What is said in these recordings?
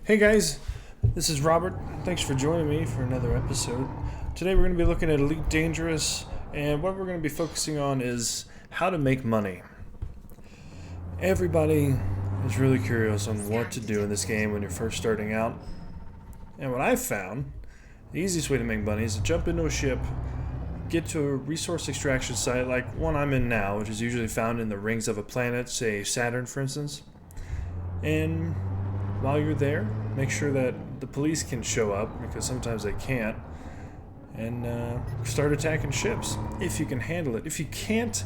Hey guys, this is Robert. Thanks for joining me for another episode. Today we're going to be looking at Elite Dangerous, and what we're going to be focusing on is how to make money. Everybody is really curious on what to do in this game when you're first starting out. And what I've found, the easiest way to make money is to jump into a ship, get to a resource extraction site like one I'm in now, which is usually found in the rings of a planet, say Saturn for instance. And while you're there, make sure that the police can show up, because sometimes they can't, and start attacking ships if you can handle it. If you can't,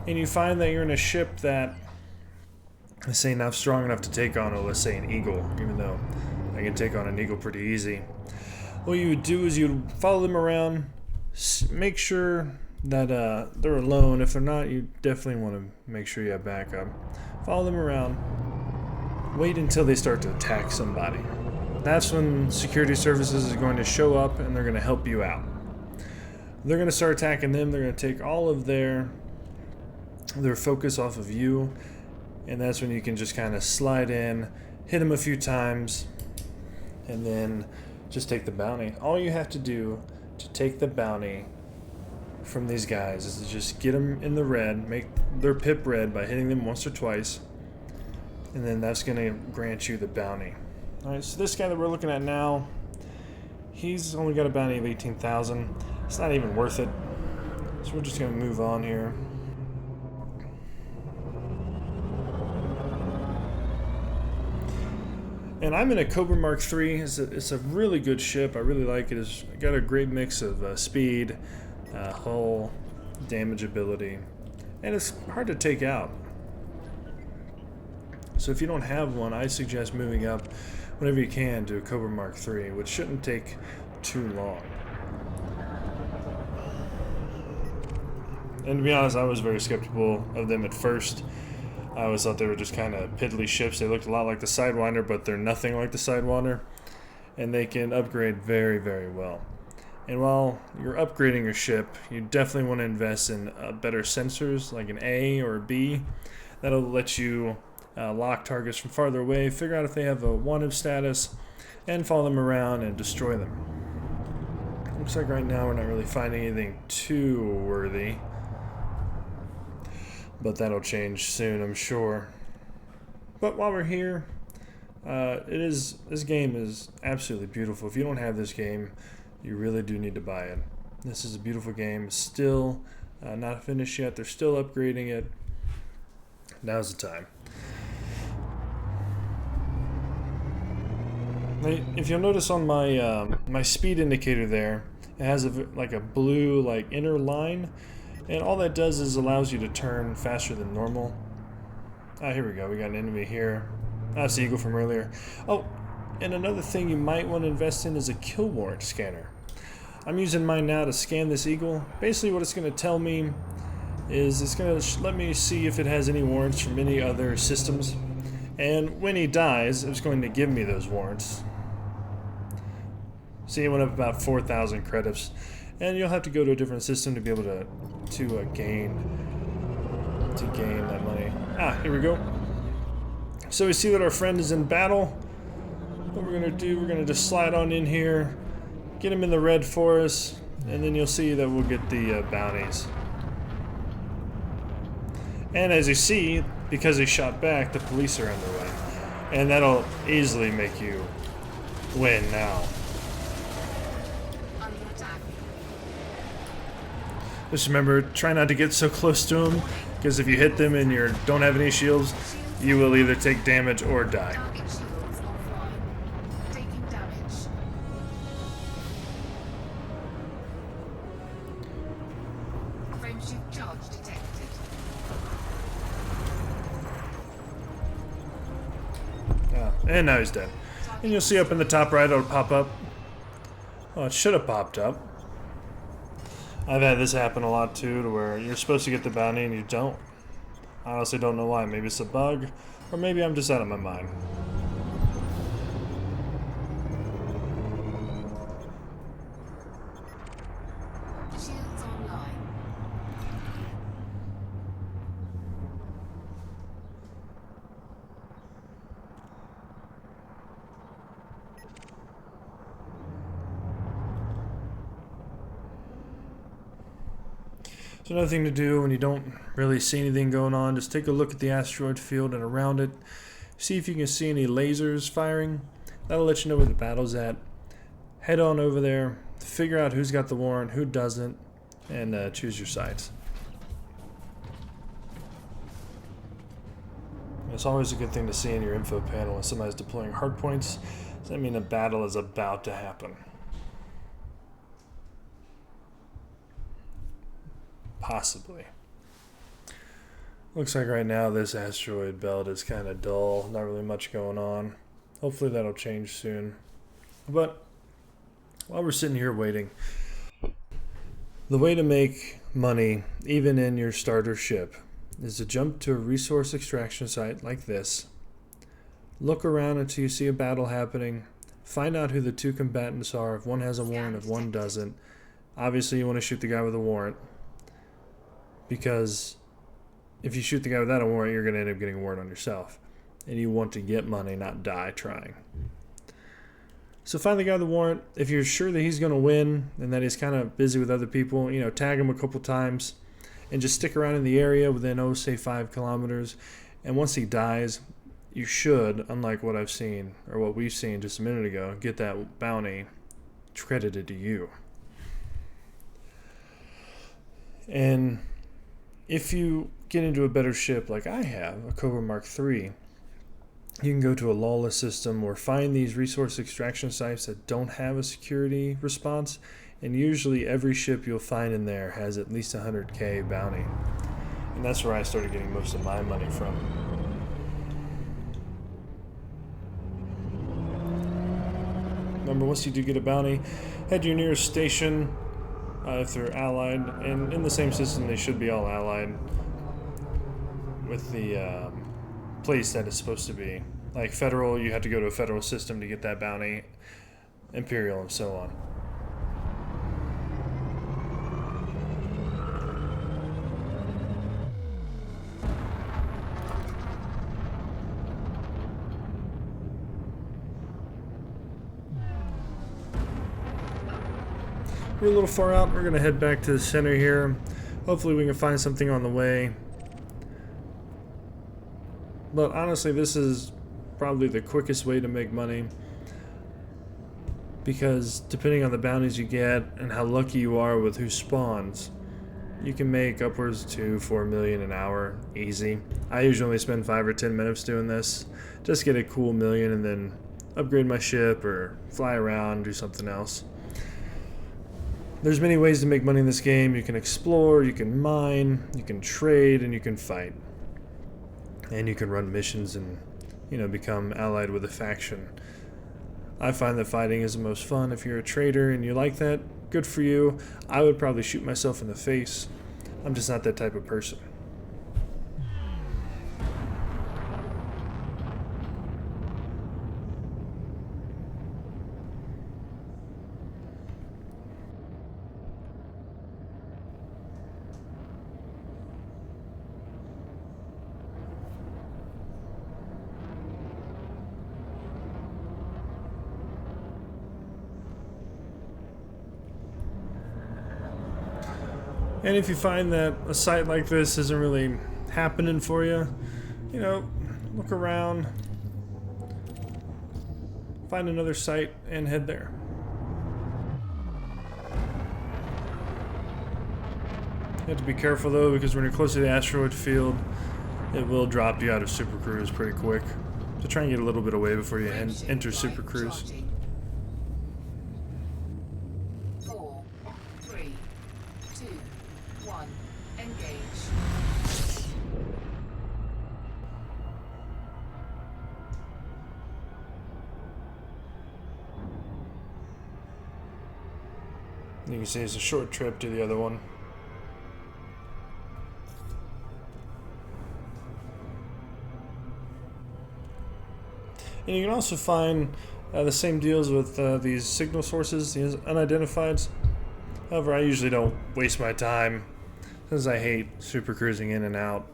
and you find that you're in a ship that, let's say, not strong enough to take on, let's say, an Eagle, even though I can take on an Eagle pretty easy, what you would do is you'd follow them around, make sure that they're alone. If they're not, you definitely want to make sure you have backup. Follow them around. Wait until they start to attack somebody. That's when security services is going to show up and they're going to help you out. They're going to start attacking them. They're going to take all of their focus off of you, and that's when you can just kind of slide in, hit them a few times, and then just take the bounty. All you have to do to take the bounty from these guys is to just get them in the red, make their pip red by hitting them once or twice, and then that's going to grant you the bounty. Alright, so this guy that we're looking at now, he's only got a bounty of 18,000. It's not even worth it. So we're just going to move on here. And I'm in a Cobra Mark III. It's a really good ship. I really like it. It's got a great mix of speed, hull, damage ability, and it's hard to take out. So if you don't have one, I suggest moving up whenever you can to a Cobra Mark III, which shouldn't take too long. And to be honest, I was very skeptical of them at first. I always thought they were just kind of piddly ships. They looked a lot like the Sidewinder, but they're nothing like the Sidewinder. And they can upgrade very, very well. And while you're upgrading your ship, you definitely want to invest in better sensors, like an A or a B. That'll let you lock targets from farther away, figure out if they have a wanted status, and follow them around and destroy them. Looks like right now we're not really finding anything too worthy, but that'll change soon, I'm sure. But while we're here, this game is absolutely beautiful. If you don't have this game, you really do need to buy it. This is a beautiful game. It's still not finished yet. They're still upgrading it. Now's the time. If you'll notice on my my speed indicator there, it has a blue inner line, and all that does is allows you to turn faster than normal. Here we go. We got an enemy here. That's the Eagle from earlier. Oh, and another thing you might want to invest in is a kill warrant scanner. I'm using mine now to scan this Eagle. Basically, what it's going to tell me is it's going to let me see if it has any warrants from any other systems, and when he dies, it's going to give me those warrants. See, it went up about 4,000 credits, and you'll have to go to a different system to be able to gain that money. Here we go. So we see that our friend is in battle. What we're gonna do, we're gonna just slide on in here, get him in the red for us, and then you'll see that we'll get the bounties. And as you see, because he shot back, the police are underway, and that'll easily make you win now. Just remember, try not to get so close to them, because if you hit them and you don't have any shields, you will either take damage or die. And now he's dead. And you'll see up in the top right, it'll pop up. Oh, it should have popped up. I've had this happen a lot too, to where you're supposed to get the bounty and you don't. I honestly don't know why. Maybe it's a bug, or maybe I'm just out of my mind. Shields online. So another thing to do when you don't really see anything going on, just take a look at the asteroid field and around it. See if you can see any lasers firing. That'll let you know where the battle's at. Head on over there, figure out who's got the warrant, who doesn't, and choose your sides. It's always a good thing to see in your info panel when somebody's deploying hardpoints. Does that mean a battle is about to happen? Possibly. Looks like right now this asteroid belt is kind of dull, not really much going on. Hopefully that'll change soon. But while we're sitting here waiting, the way to make money, even in your starter ship, is to jump to a resource extraction site like this. Look around until you see a battle happening. Find out who the two combatants are, if one has a warrant, if one doesn't. Obviously you want to shoot the guy with a warrant, because if you shoot the guy without a warrant, you're going to end up getting a warrant on yourself. And you want to get money, not die trying. So find the guy with the warrant. If you're sure that he's going to win and that he's kind of busy with other people, tag him a couple times and just stick around in the area within, say 5 kilometers. And once he dies, you should, unlike what I've seen, or what we've seen just a minute ago, get that bounty credited to you. And if you get into a better ship like I have, a Cobra Mark III, you can go to a lawless system or find these resource extraction sites that don't have a security response, and usually every ship you'll find in there has at least 100k bounty. And that's where I started getting most of my money from. Remember, once you do get a bounty, head to your nearest station, if they're allied, and in the same system they should be all allied with the place that it's supposed to be. Like Federal, you have to go to a Federal system to get that bounty, Imperial, and so on. We're a little far out. We're going to head back to the center here. Hopefully we can find something on the way. But honestly, this is probably the quickest way to make money, because depending on the bounties you get and how lucky you are with who spawns, you can make upwards to 4 million an hour easy. I usually only spend 5 or 10 minutes doing this. Just get a cool million and then upgrade my ship or fly around, do something else. There's many ways to make money in this game. You can explore, you can mine, you can trade, and you can fight. And you can run missions and, become allied with a faction. I find that fighting is the most fun. If you're a trader and you like that, good for you. I would probably shoot myself in the face. I'm just not that type of person. And if you find that a site like this isn't really happening for you, look around, find another site, and head there. You have to be careful though, because when you're close to the asteroid field, it will drop you out of Super Cruise pretty quick. So try and get a little bit away before you enter Super Cruise. 4, 3, 2, 1, engage. You can see it's a short trip to the other one. And you can also find the same deals with these signal sources, these unidentifieds. However, I usually don't waste my time, since I hate super cruising in and out.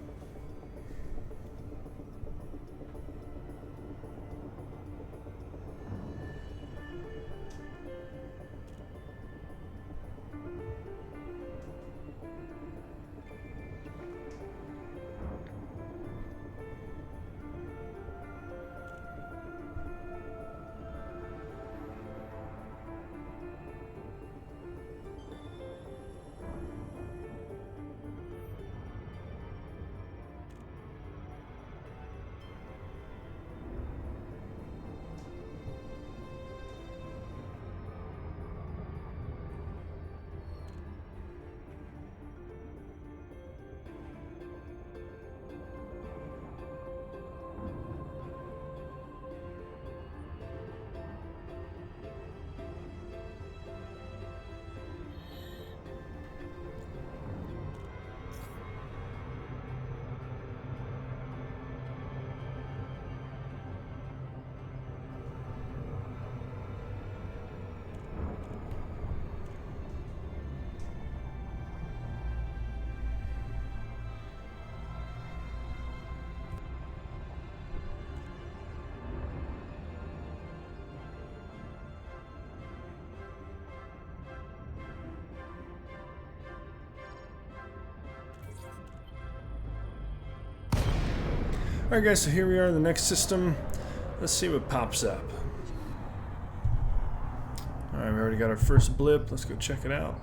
Alright guys, so here we are in the next system. Let's see what pops up. Alright, we already got our first blip. Let's go check it out.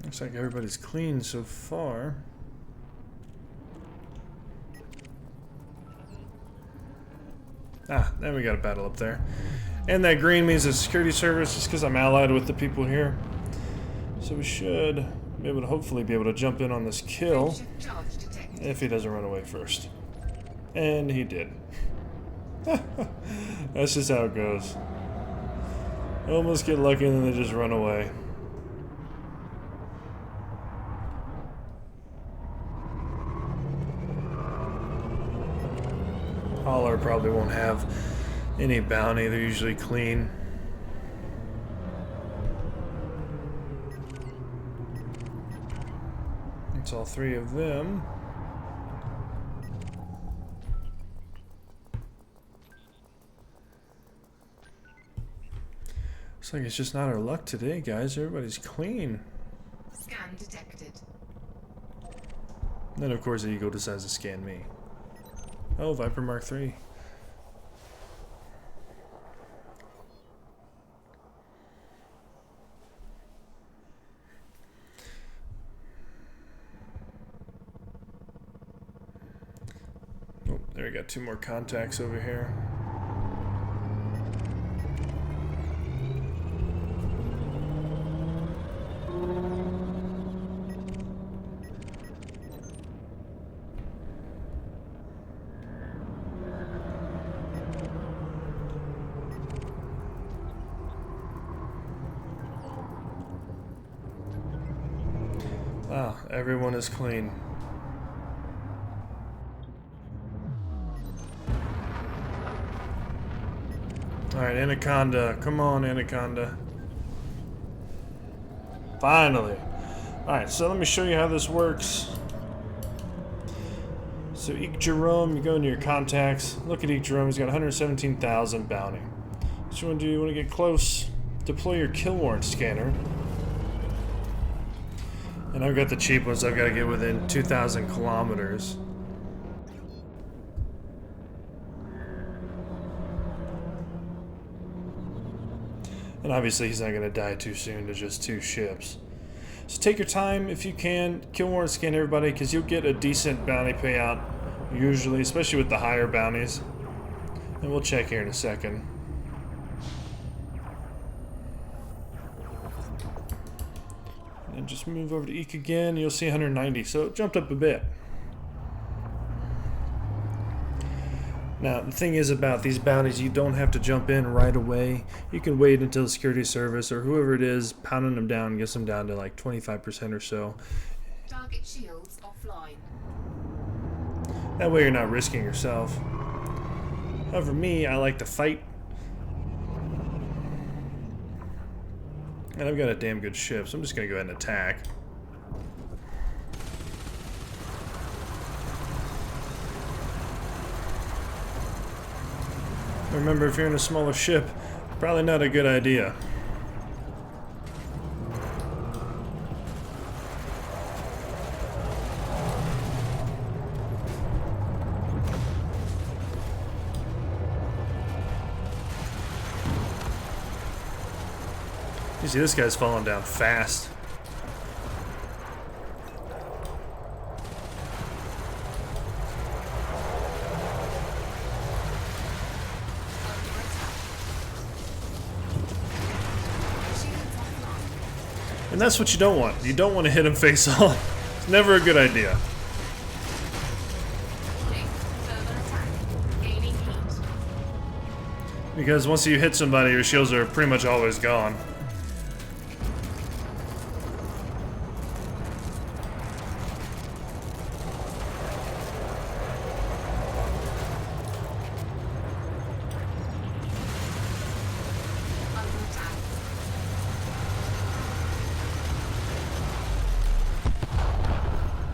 Looks like everybody's clean so far. Ah, then we got a battle up there. And that green means a security service just because I'm allied with the people here. So we should be able to hopefully be able to jump in on this kill if he doesn't run away first. And he did. That's just how it goes. Almost get lucky and then they just run away. Hauler probably won't have any bounty, they're usually clean. It's all three of them. Looks like it's just not our luck today, guys. Everybody's clean. Scan detected. Then, of course, the Eagle decides to scan me. Oh, Viper Mark III. Oh, there we got two more contacts over here. Wow, everyone is clean. Alright, Anaconda. Come on, Anaconda. Finally. Alright, so let me show you how this works. So Eek Jerome, you go into your contacts. Look at Eek Jerome, he's got 117,000 bounty. What you want to do, you want to get close. Deploy your kill warrant scanner. And I've got the cheap ones, I've got to get within 2,000 kilometers. And obviously he's not going to die too soon to just two ships. So take your time if you can, kill warrant scan everybody, because you'll get a decent bounty payout, usually, especially with the higher bounties. And we'll check here in a second. And just move over to Eek again, you'll see 190, so it jumped up a bit. Now, the thing is about these bounties, you don't have to jump in right away. You can wait until the security service or whoever it is pounding them down gets them down to like 25% or so. Target shields offline. That way you're not risking yourself. However, me, I like to fight. And I've got a damn good ship, so I'm just going to go ahead and attack. Remember, if you're in a smaller ship, probably not a good idea. You see, this guy's falling down fast. And that's what you don't want. You don't want to hit him face on. It's never a good idea. Because once you hit somebody, your shields are pretty much always gone.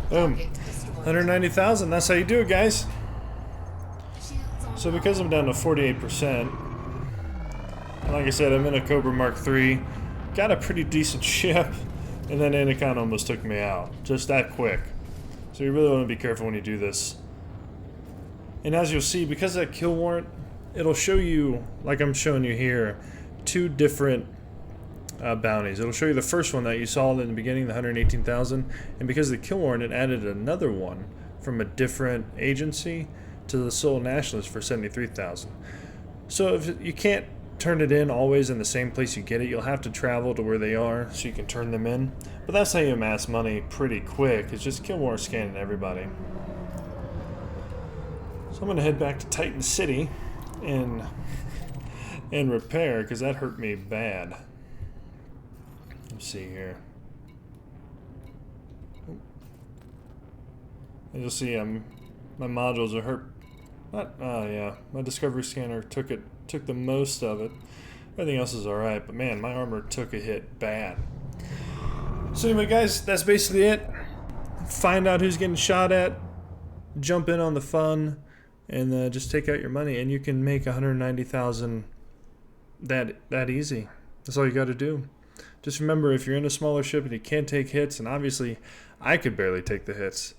Boom. Target destroyed. 190,000. That's how you do it, guys. Shields online. So because I'm down to 48%, and like I said, I'm in a Cobra Mark III, got a pretty decent ship, and then Anaconda almost took me out. Just that quick. So you really want to be careful when you do this. And as you'll see, because of that kill warrant, it'll show you, like I'm showing you here, two different bounties. It'll show you the first one that you saw in the beginning, the 118,000, and because of the kill warrant, it added another one from a different agency to the Sole Nationalist for 73,000. So if you can't turn it in always in the same place you get it, you'll have to travel to where they are so you can turn them in. But that's how you amass money pretty quick. It's just kill warrant scanning everybody. So I'm going to head back to Titan City and repair, because that hurt me bad. Let's see here. And you'll see my modules are hurt. Yeah, my Discovery Scanner took the most of it. Everything else is alright, but man, my armor took a hit bad. So anyway, guys, that's basically it. Find out who's getting shot at, jump in on the fun, and just take out your money, and you can make 190,000 that easy. That's all you got to do. Just remember, if you're in a smaller ship and you can't take hits, and obviously I could barely take the hits,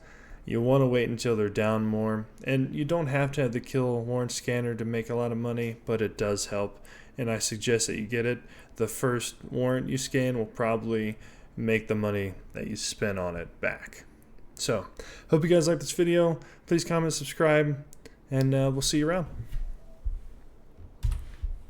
you want to wait until they're down more. And you don't have to have the kill warrant scanner to make a lot of money, but it does help, and I suggest that you get it. The first warrant you scan will probably make the money that you spent on it back. So, hope you guys like this video. Please comment, subscribe, and we'll see you around.